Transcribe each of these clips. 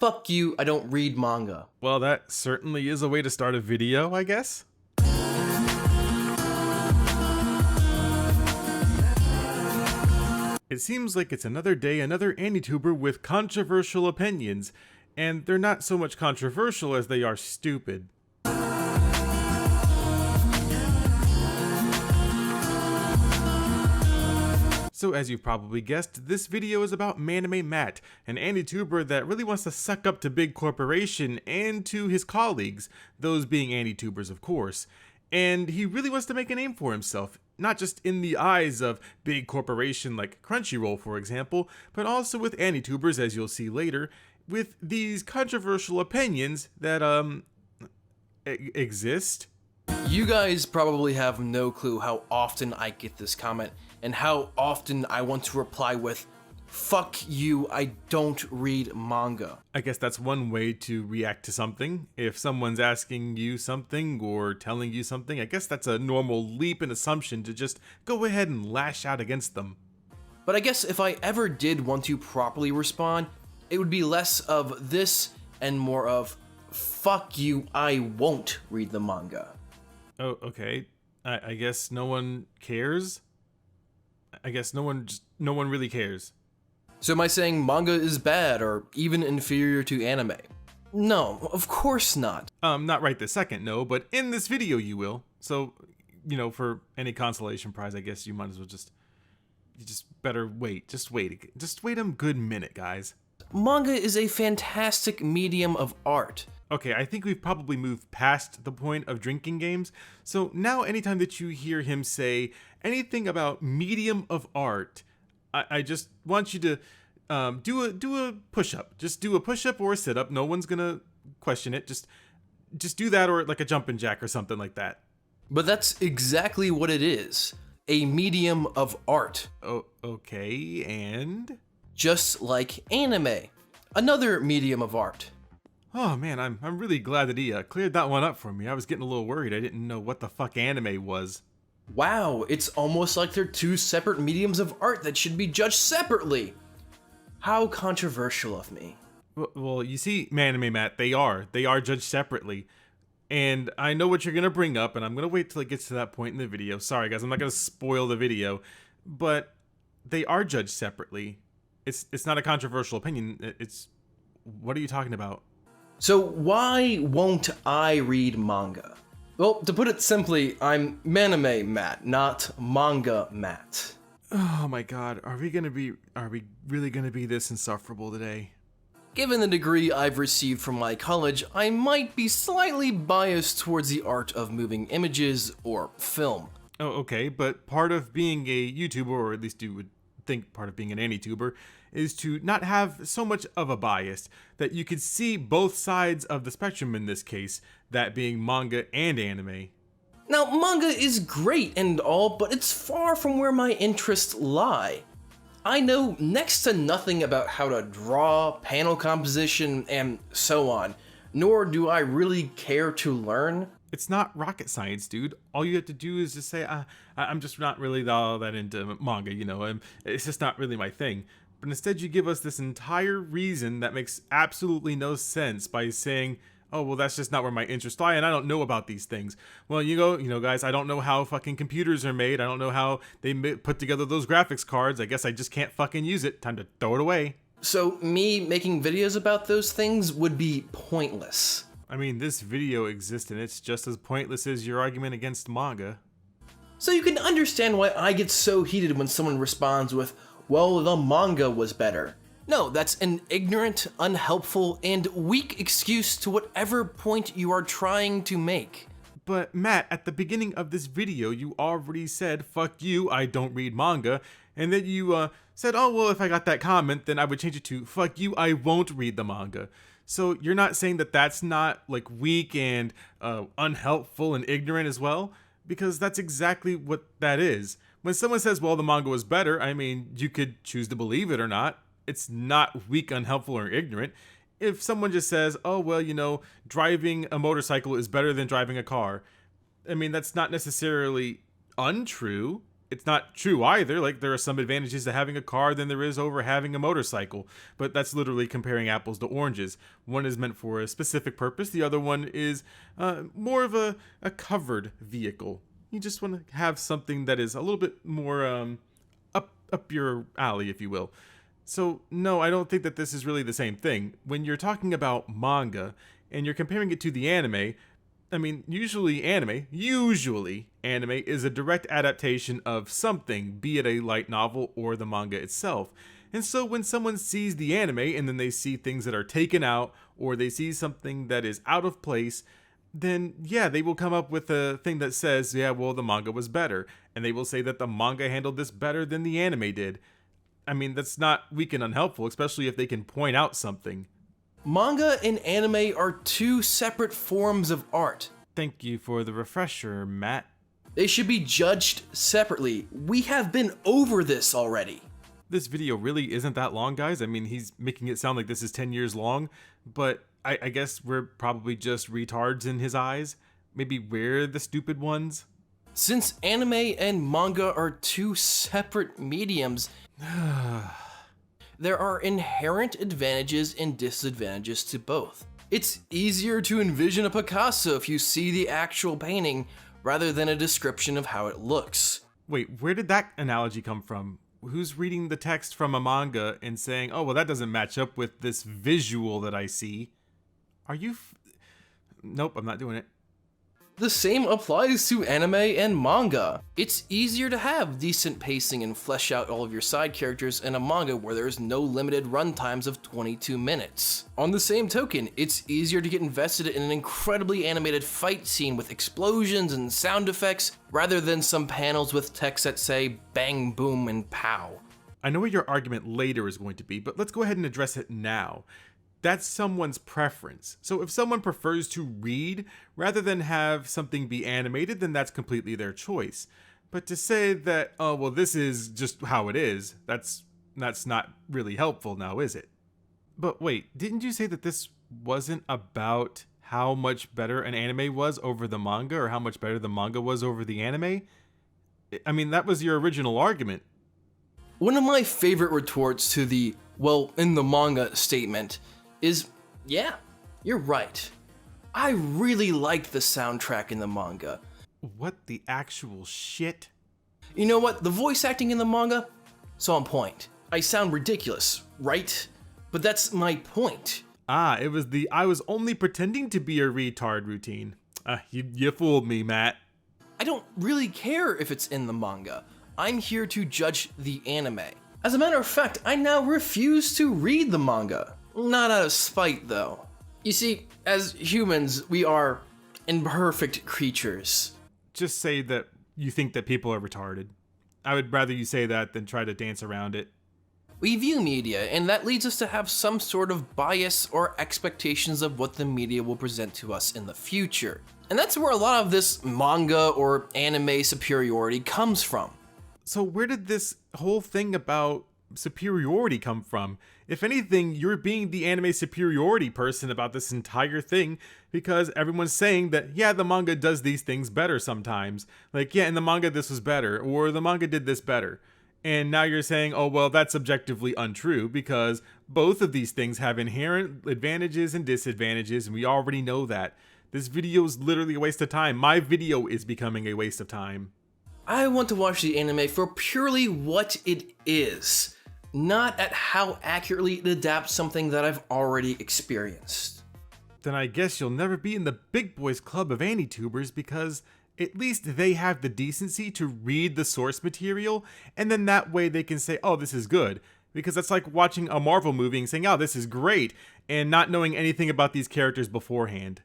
Fuck you, I don't read manga. Well, that certainly is a way to start a video, I guess. It seems like it's another day, another AniTuber with controversial opinions, and they're not so much controversial as they are stupid. So as you've probably guessed, this video is about Manime Matt, an AniTuber that really wants to suck up to big corporation and to his colleagues, those being AniTubers of course. And he really wants to make a name for himself, not just in the eyes of big corporation like Crunchyroll for example, but also with AniTubers, as you'll see later, with these controversial opinions that exist. You guys probably have no clue how often I get this comment and how often I want to reply with, fuck you, I don't read manga. I guess that's one way to react to something. If someone's asking you something or telling you something, I guess that's a normal leap in assumption to just go ahead and lash out against them. But I guess if I ever did want to properly respond, it would be less of this and more of, fuck you, I won't read the manga. Oh, okay. I guess no one cares? I guess no one really cares. So am I saying manga is bad or even inferior to anime? No, of course not. Not right this second, no, but in this video you will. So, you know, for any consolation prize, I guess you might as well you just better wait. Just wait a good minute, guys. Manga is a fantastic medium of art. Okay, I think we've probably moved past the point of drinking games, so now anytime that you hear him say anything about medium of art, I just want you to do a push-up. Just do a push-up or a sit-up. No one's gonna question it. Just do that, or like a jumping jack or something like that. But that's exactly what it is. A medium of art. Oh, okay, and? Just like anime. Another medium of art. Oh man, I'm really glad that he cleared that one up for me. I was getting a little worried. I didn't know what the fuck anime was. Wow, it's almost like they're two separate mediums of art that should be judged separately. How controversial of me. Well, you see, Manime Matt, they are judged separately. And I know what you're gonna bring up, and I'm gonna wait till it gets to that point in the video. Sorry guys, I'm not gonna spoil the video, but they are judged separately. It's not a controversial opinion. What are you talking about? So why won't I read manga? Well, to put it simply, I'm Manime Matt, not Manga Matt. Oh my god, are we really gonna be this insufferable today? Given the degree I've received from my college, I might be slightly biased towards the art of moving images or film. Oh, okay, but part of being a YouTuber, or at least you would think part of being an AniTuber, is to not have so much of a bias, that you could see both sides of the spectrum in this case, that being manga and anime. Now, manga is great and all, but it's far from where my interests lie. I know next to nothing about how to draw, panel composition, and so on, nor do I really care to learn. It's not rocket science, dude. All you have to do is just say, I'm just not really all that into manga, you know, it's just not really my thing. But instead you give us this entire reason that makes absolutely no sense by saying, oh, well, that's just not where my interests lie, and I don't know about these things. Well, you know, guys, I don't know how fucking computers are made. I don't know how they put together those graphics cards. I guess I just can't fucking use it. Time to throw it away. So me making videos about those things would be pointless. I mean, this video exists, and it's just as pointless as your argument against manga. So you can understand why I get so heated when someone responds with, well, the manga was better. No, that's an ignorant, unhelpful, and weak excuse to whatever point you are trying to make. But Matt, at the beginning of this video, you already said, fuck you, I don't read manga, and then you said, oh, well, if I got that comment, then I would change it to, fuck you, I won't read the manga. So you're not saying that that's not like weak and unhelpful and ignorant as well? Because that's exactly what that is. When someone says, well, the manga was better, I mean, you could choose to believe it or not. It's not weak, unhelpful, or ignorant. If someone just says, oh, well, you know, driving a motorcycle is better than driving a car, I mean, that's not necessarily untrue. it's not true either. Like, there are some advantages to having a car than there is over having a motorcycle, but that's literally comparing apples to oranges. One is meant for a specific purpose, the other one is more of a covered vehicle. You just want to have something that is a little bit more up your alley, if you will. So no, I don't think that this is really the same thing. When you're talking about manga and you're comparing it to the anime, I mean, usually anime is a direct adaptation of something, be it a light novel or the manga itself. And so when someone sees the anime and then they see things that are taken out, or they see something that is out of place, then yeah, they will come up with a thing that says, yeah, well, the manga was better. And they will say that the manga handled this better than the anime did. I mean, that's not weak and unhelpful, especially if they can point out something. Manga and anime are two separate forms of art. Thank you for the refresher, Matt. They should be judged separately. We have been over this already. This video really isn't that long, guys. I mean, he's making it sound like this is 10 years long, but I guess we're probably just retards in his eyes. Maybe we're the stupid ones. Since anime and manga are two separate mediums, there are inherent advantages and disadvantages to both. It's easier to envision a Picasso if you see the actual painting rather than a description of how it looks. Wait, where did that analogy come from? Who's reading the text from a manga and saying, oh, well, that doesn't match up with this visual that I see? Are you... Nope, I'm not doing it. The same applies to anime and manga. It's easier to have decent pacing and flesh out all of your side characters in a manga where there's no limited run times of 22 minutes. On the same token, it's easier to get invested in an incredibly animated fight scene with explosions and sound effects rather than some panels with text that say bang, boom, and pow. I know what your argument later is going to be, but let's go ahead and address it now. That's someone's preference. So if someone prefers to read rather than have something be animated, then that's completely their choice. But to say that, oh, well, this is just how it is, that's not really helpful now, is it? But wait, didn't you say that this wasn't about how much better an anime was over the manga, or how much better the manga was over the anime? I mean, that was your original argument. One of my favorite retorts to the, well, in the manga statement is, yeah, you're right. I really liked the soundtrack in the manga. What the actual shit? You know what? The voice acting in the manga, so on point. I sound ridiculous, right? But that's my point. Ah, it was the I was only pretending to be a retard routine. You fooled me, Matt. I don't really care if it's in the manga. I'm here to judge the anime. As a matter of fact, I now refuse to read the manga. Not out of spite, though. You see, as humans, we are imperfect creatures. Just say that you think that people are retarded. I would rather you say that than try to dance around it. We view media, and that leads us to have some sort of bias or expectations of what the media will present to us in the future. And that's where a lot of this manga or anime superiority comes from. So where did this whole thing about superiority come from? If anything, you're being the anime superiority person about this entire thing, because everyone's saying that, yeah, the manga does these things better sometimes. Like, yeah, in the manga this was better, or the manga did this better. And now you're saying, oh, well, that's objectively untrue, because both of these things have inherent advantages and disadvantages, and we already know that. This video is literally a waste of time. My video is becoming a waste of time. I want to watch the anime for purely what it is, not at how accurately it adapts something that I've already experienced. Then I guess you'll never be in the big boys club of AniTubers, because at least they have the decency to read the source material, and then that way they can say, oh, this is good. Because that's like watching a Marvel movie and saying, oh, this is great, and not knowing anything about these characters beforehand.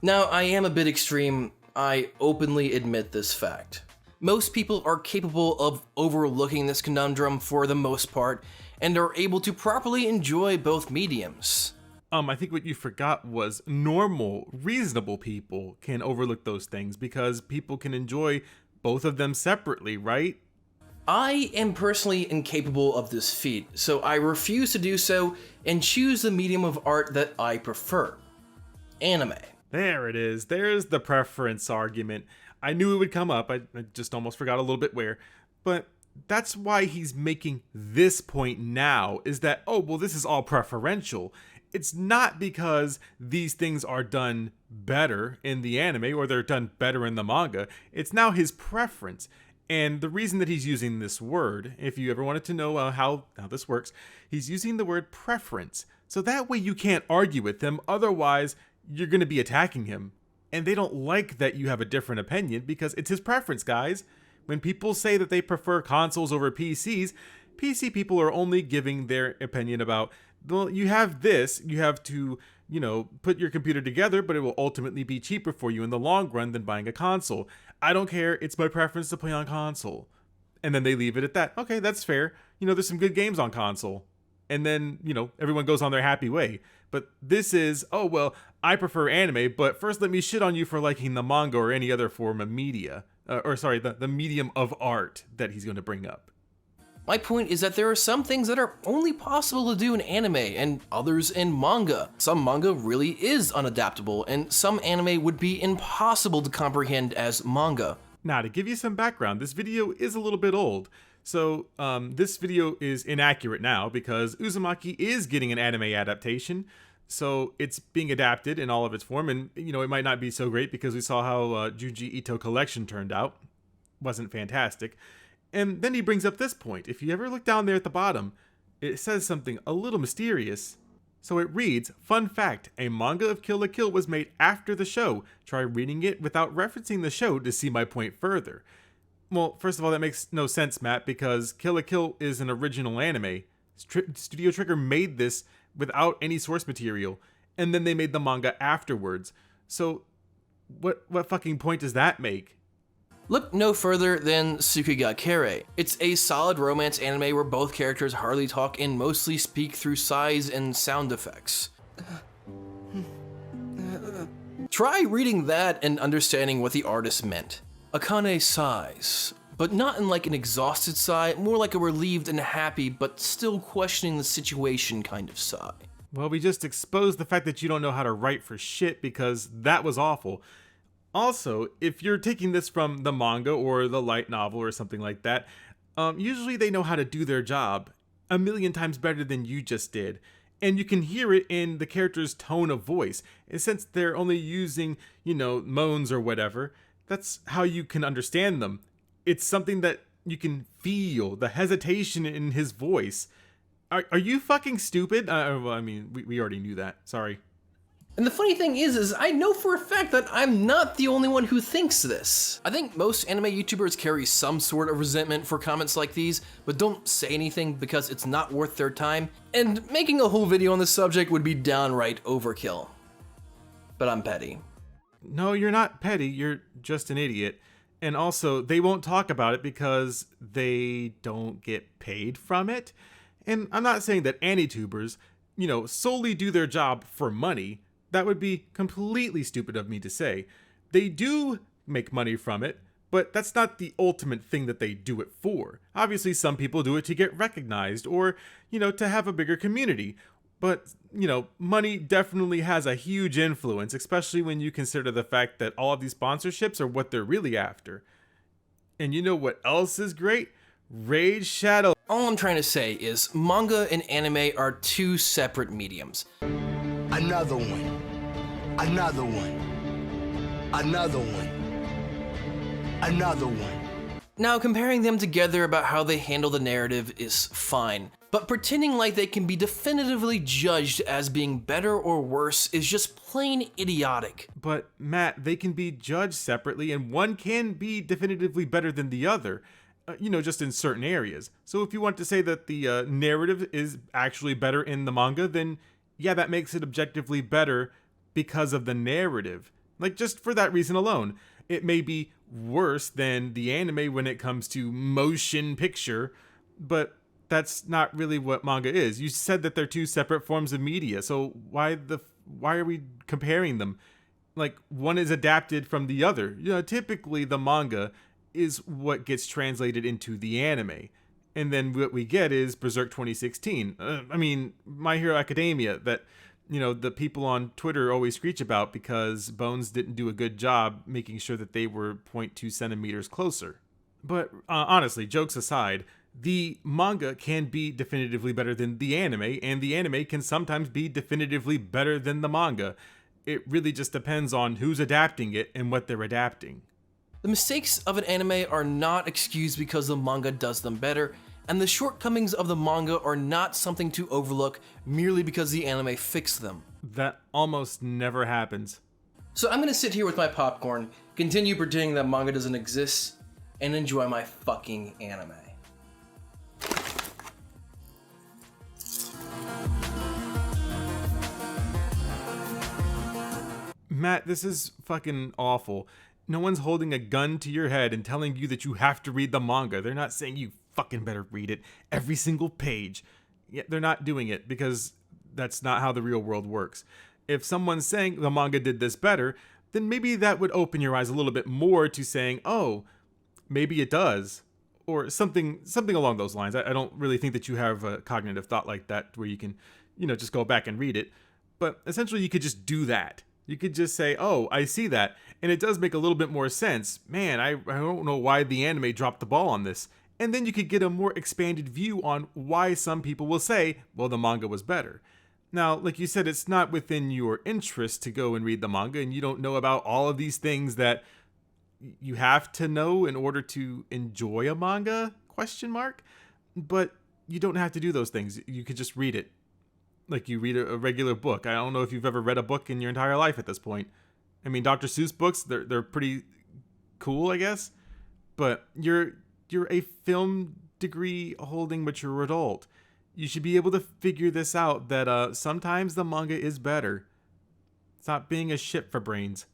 Now, I am a bit extreme. I openly admit this fact. Most people are capable of overlooking this conundrum for the most part, and are able to properly enjoy both mediums. I think what you forgot was normal, reasonable people can overlook those things, because people can enjoy both of them separately, right? I am personally incapable of this feat, so I refuse to do so and choose the medium of art that I prefer. Anime. There it is. There's the preference argument. I knew it would come up. I just almost forgot a little bit where. But that's why he's making this point now, is that, oh, well, this is all preferential. It's not because these things are done better in the anime or they're done better in the manga. It's now his preference. And the reason that he's using this word, if you ever wanted to know how this works, he's using the word preference. So that way you can't argue with him. Otherwise, you're going to be attacking him. And they don't like that you have a different opinion because it's his preference, guys. When people say that they prefer consoles over PCs, PC people are only giving their opinion about, well, you have this, you have to, put your computer together, but it will ultimately be cheaper for you in the long run than buying a console. I don't care, it's my preference to play on console. And then they leave it at that. Okay, that's fair. There's some good games on console. And then, everyone goes on their happy way. But this is, oh, well, I prefer anime, but first let me shit on you for liking the manga or any other form of media. The medium of art that he's going to bring up. My point is that there are some things that are only possible to do in anime and others in manga. Some manga really is unadaptable, and some anime would be impossible to comprehend as manga. Now, to give you some background, this video is a little bit old. So this video is inaccurate now because Uzumaki is getting an anime adaptation. So it's being adapted in all of its form, and it might not be so great because we saw how Junji Ito Collection turned out. Wasn't fantastic. And then he brings up this point. If you ever look down there at the bottom, it says something a little mysterious. So it reads, fun fact, a manga of Kill la Kill was made after the show. Try reading it without referencing the show to see my point further. Well, first of all, that makes no sense, Matt, because Kill la Kill is an original anime. Studio Trigger made this without any source material, and then they made the manga afterwards. So what fucking point does that make? Look no further than Tsukigakere. It's a solid romance anime where both characters hardly talk and mostly speak through sighs and sound effects. Try reading that and understanding what the artist meant. Akane sighs, but not in like an exhausted sigh, more like a relieved and happy but still questioning the situation kind of sigh. Well, we just exposed the fact that you don't know how to write for shit because that was awful. Also, if you're taking this from the manga or the light novel or something like that, usually they know how to do their job a million times better than you just did. And you can hear it in the character's tone of voice. And since they're only using, moans or whatever, that's how you can understand them. It's something that you can feel, the hesitation in his voice. Are you fucking stupid? We already knew that. Sorry. And the funny thing is I know for a fact that I'm not the only one who thinks this. I think most anime YouTubers carry some sort of resentment for comments like these, but don't say anything because it's not worth their time, and making a whole video on this subject would be downright overkill. But I'm petty. No, you're not petty, you're just an idiot. And also, they won't talk about it because they don't get paid from it. And I'm not saying that AniTubers, solely do their job for money. That would be completely stupid of me to say. They do make money from it, but that's not the ultimate thing that they do it for. Obviously, some people do it to get recognized or, to have a bigger community. But, money definitely has a huge influence, especially when you consider the fact that all of these sponsorships are what they're really after. And you know what else is great? Raid Shadow. All I'm trying to say is manga and anime are two separate mediums. Another one. Another one. Another one. Another one. Now, comparing them together about how they handle the narrative is fine, but pretending like they can be definitively judged as being better or worse is just plain idiotic. But Matt, they can be judged separately and one can be definitively better than the other. Just in certain areas. So if you want to say that the narrative is actually better in the manga, then yeah, that makes it objectively better because of the narrative. Like, just for that reason alone. It may be worse than the anime when it comes to motion picture, but that's not really what manga is. You said that they're two separate forms of media, so why are we comparing them? Like, one is adapted from the other. Typically the manga is what gets translated into the anime. And then what we get is Berserk 2016. My Hero Academia, that, the people on Twitter always screech about because Bones didn't do a good job making sure that they were 0.2 centimeters closer. But honestly, jokes aside, the manga can be definitively better than the anime, and the anime can sometimes be definitively better than the manga. It really just depends on who's adapting it and what they're adapting. The mistakes of an anime are not excused because the manga does them better, and the shortcomings of the manga are not something to overlook merely because the anime fixed them. That almost never happens. So I'm gonna sit here with my popcorn, continue pretending that manga doesn't exist, and enjoy my fucking anime. Matt, this is fucking awful. No one's holding a gun to your head and telling you that you have to read the manga. They're not saying you fucking better read it every single page. Yeah, they're not doing it because that's not how the real world works. If someone's saying the manga did this better, then maybe that would open your eyes a little bit more to saying, oh, maybe it does. Or something along those lines. I don't really think that you have a cognitive thought like that where you can, just go back and read it. But essentially you could just do that. You could just say, oh, I see that. And it does make a little bit more sense. Man, I don't know why the anime dropped the ball on this. And then you could get a more expanded view on why some people will say, well, the manga was better. Now, like you said, it's not within your interest to go and read the manga, and you don't know about all of these things that you have to know in order to enjoy a manga, ? But you don't have to do those things. You could just read it. Like you read a regular book. I don't know if you've ever read a book in your entire life at this point. I mean, Dr. Seuss books, they're pretty cool, I guess. But you're a film degree holding mature adult. You should be able to figure this out that sometimes the manga is better. Stop being a shit for brains.